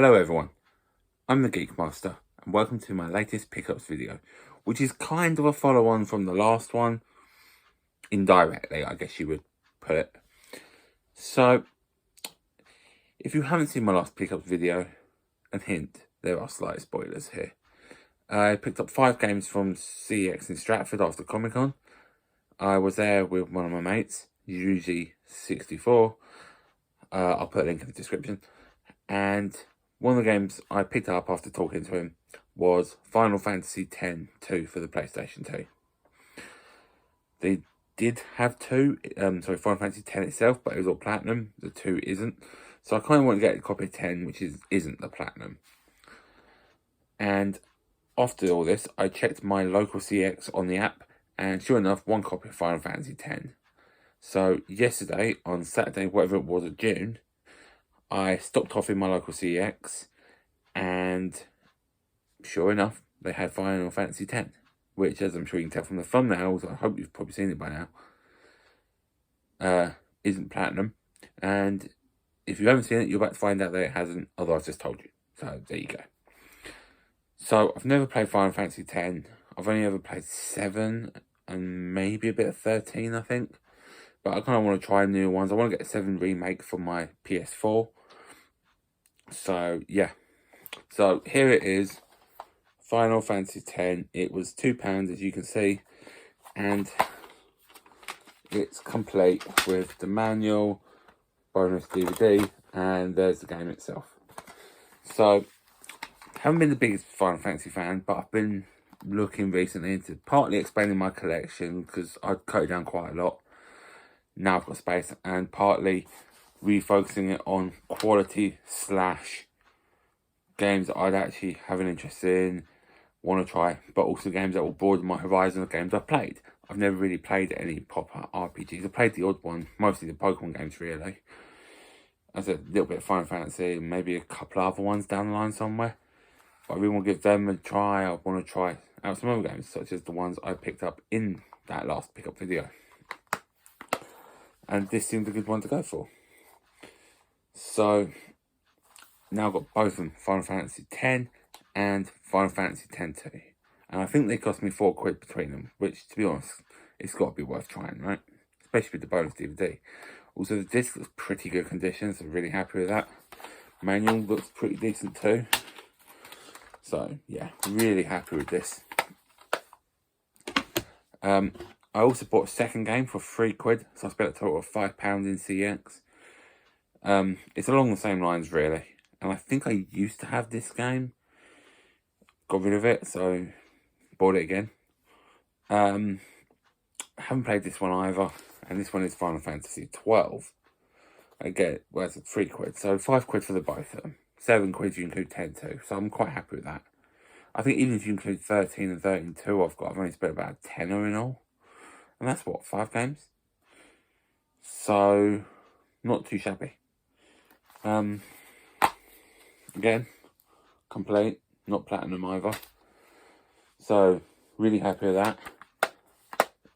Hello everyone, I'm the Geek Master and welcome to my latest pickups video, which is kind of a follow-on from the last one, indirectly I guess you would put it. So, if you haven't seen my last pickups video, and hint, there are slight spoilers here. I picked up 5 games from CEX in Stratford after Comic Con. I was there with one of my mates, UG64, I'll put a link in the description, and one of the games I picked up after talking to him was Final Fantasy X-2 for the PlayStation 2. They did have Final Fantasy X itself, but it was all Platinum. The 2 isn't. So I kind of want to get a copy of 10, which isn't the Platinum. And after all this, I checked my local CX on the app, and sure enough, one copy of Final Fantasy X. So yesterday, on Saturday, whatever it was of June, I stopped off in my local CX, and sure enough, they had Final Fantasy X, which, as I'm sure you can tell from the thumbnails, I hope you've probably seen it by now, isn't Platinum. And if you haven't seen it, you're about to find out that it hasn't, although I've just told you. So, there you go. So, I've never played Final Fantasy X. I've only ever played 7, and maybe a bit of 13, I think. But I kind of want to try new ones. I want to get a 7 remake for my PS4. So, yeah. So, here it is. Final Fantasy X. It was £2, as you can see. And it's complete with the manual, bonus DVD, and there's the game itself. So, haven't been the biggest Final Fantasy fan, but I've been looking recently into partly expanding my collection, because I'd cut it down quite a lot. Now I've got space, and partly refocusing it on quality / games that I'd actually have an interest in, want to try, but also games that will broaden my horizon of games I've played. I've never really played any proper RPGs. I've played the odd one, mostly the Pokemon games really. As a little bit of Final Fantasy, maybe a couple of other ones down the line somewhere. But I really want to give them a try. I want to try out some other games, such as the ones I picked up in that last pickup video. And this seemed a good one to go for. So, now I've got both of them, Final Fantasy X and Final Fantasy X-2. And I think they cost me £4 between them, which, to be honest, it's got to be worth trying, right? Especially with the bonus DVD. Also, the disc looks pretty good condition, so I'm really happy with that. Manual looks pretty decent too. So, yeah, really happy with this. I also bought a second game for £3, so I spent a total of £5 in CX. It's along the same lines, really. And I think I used to have this game. Got rid of it, so bought it again. I haven't played this one either. And this one is Final Fantasy 12. Again, well, it's £3, so £5 for the both of them. £7 if you include 10 too, so I'm quite happy with that. I think even if you include 13 and 13 too, I've only spent about a tenner in all. And that's what, 5 games? So, not too shabby. Again, complete, not Platinum either. So, really happy with that.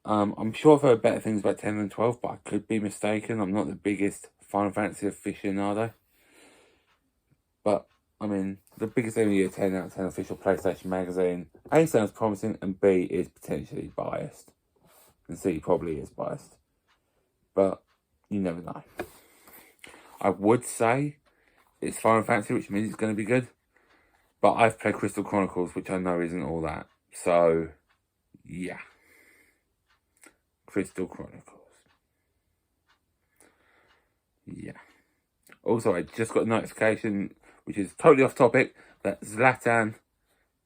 I'm sure I've heard better things about 10 than 12, but I could be mistaken. I'm not the biggest Final Fantasy aficionado. But, I mean, the biggest thing you get 10 out of 10 official PlayStation magazine, A, sounds promising, and B, is potentially biased. And C, probably is biased. But, you never know. I would say it's Final Fantasy, which means it's going to be good. But I've played Crystal Chronicles, which I know isn't all that. So, yeah. Crystal Chronicles. Yeah. Also, I just got a notification, which is totally off topic, that Zlatan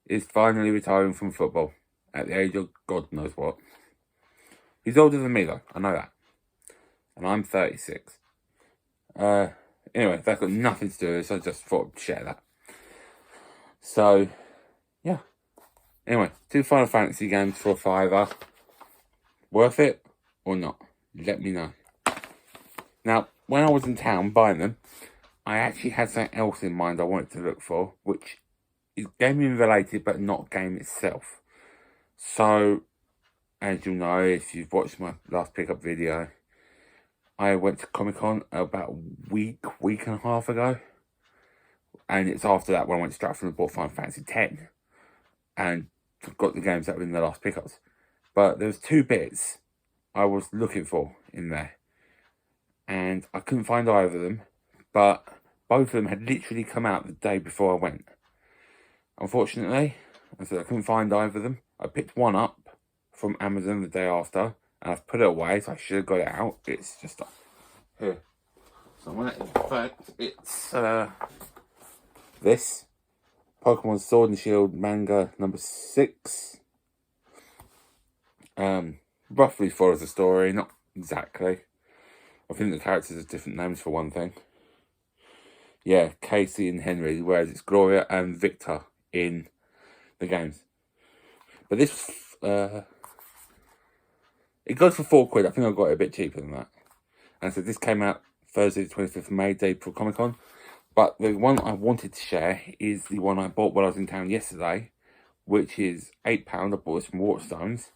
is finally retiring from football at the age of God knows what. He's older than me, though. I know that. And I'm 36. Anyway, that's got nothing to do with this. I just thought I'd share that. So, yeah. Anyway, 2 Final Fantasy games for a £5. Worth it or not? Let me know. Now, when I was in town buying them, I actually had something else in mind I wanted to look for, which is gaming related but not game itself. So, as you know, if you've watched my last pickup video, I went to Comic Con about a week and a half ago. And it's after that when I went to Stratford and bought Final Fantasy X and got the games that were in the last pickups. But there was 2 bits I was looking for in there, and I couldn't find either of them, but both of them had literally come out the day before I went. Unfortunately, I couldn't find either of them. I picked one up from Amazon the day after, and I've put it away, so I should have got it out. It's just here. So in fact, it's this Pokemon Sword and Shield manga number 6. Roughly follows the story, not exactly. I think the characters have different names for one thing. Yeah, Casey and Henry, whereas it's Gloria and Victor in the games. But this, it goes for £4. I think I got it a bit cheaper than that. And so this came out Thursday the 25th of May, day for Comic Con. But the one I wanted to share is the one I bought when I was in town yesterday, which is £8. I bought this from Waterstones.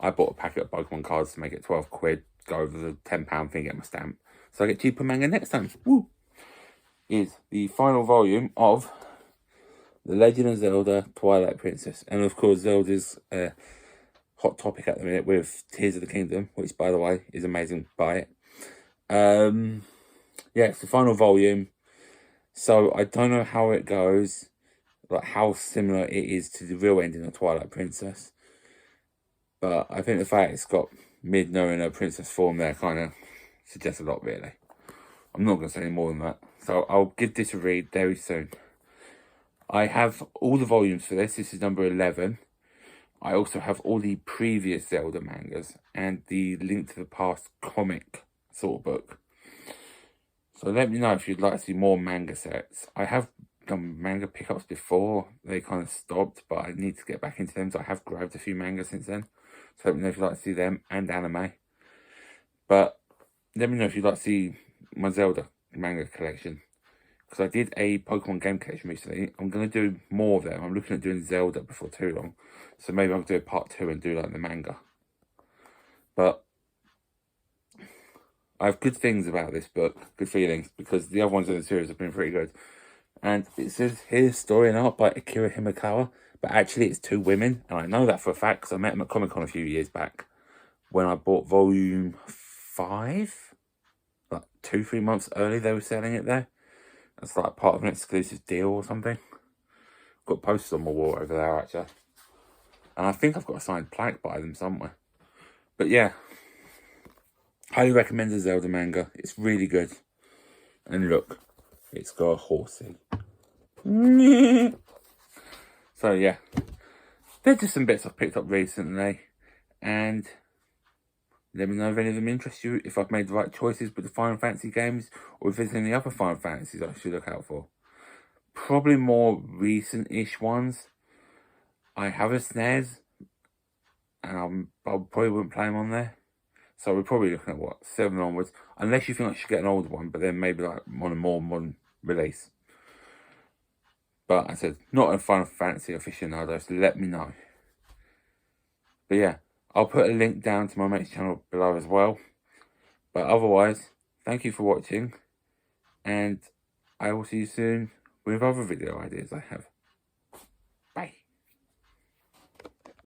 I bought a packet of Pokemon cards to make it £12, go over the £10 thing, get my stamp. So I get cheaper manga next time. Woo! Is the final volume of The Legend of Zelda Twilight Princess. And of course, Zelda's a hot topic at the minute with Tears of the Kingdom, which, by the way, is amazing. Buy it. Yeah, it's the final volume. So I don't know how it goes, like how similar it is to the real ending of Twilight Princess. But I think the fact it's got Midna in her princess form there kind of suggests a lot, really. I'm not going to say any more than that. So I'll give this a read very soon. I have all the volumes for this. This is number 11. I also have all the previous Zelda mangas and the Link to the Past comic sort of book. So let me know if you'd like to see more manga sets. I have done manga pickups before. They kind of stopped, but I need to get back into them. So I have grabbed a few mangas since then. So let me know if you'd like to see them and anime. But let me know if you'd like to see my Zelda manga collection. Because I did a Pokemon game collection recently. I'm going to do more of them. I'm looking at doing Zelda before too long. So maybe I'll do a part 2 and do like the manga. But I have good things about this book. Good feelings. Because the other ones in the series have been pretty good. And it says here, story and art by Akira Himekawa. But actually it's 2 women. And I know that for a fact because I met them at Comic Con a few years back. When I bought volume 5. Like 2-3 months early they were selling it there. That's like part of an exclusive deal or something. Got posters on my wall over there actually. And I think I've got a signed plaque by them somewhere. But yeah. Highly recommend the Zelda manga. It's really good. And look. It's got a horsey. So yeah. They're just some bits I've picked up recently. And let me know if any of them interest you, if I've made the right choices with the Final Fantasy games, or if there's any other Final Fantasies I should look out for. Probably more recent-ish ones. I have a SNES, and I probably wouldn't play them on there. So we're probably looking at, what, 7 onwards. Unless you think I should get an older one, but then maybe like on a more modern release. But I said, not a Final Fantasy aficionado, so let me know. But yeah. I'll put a link down to my mate's channel below as well. But otherwise, thank you for watching. And I will see you soon with other video ideas I have.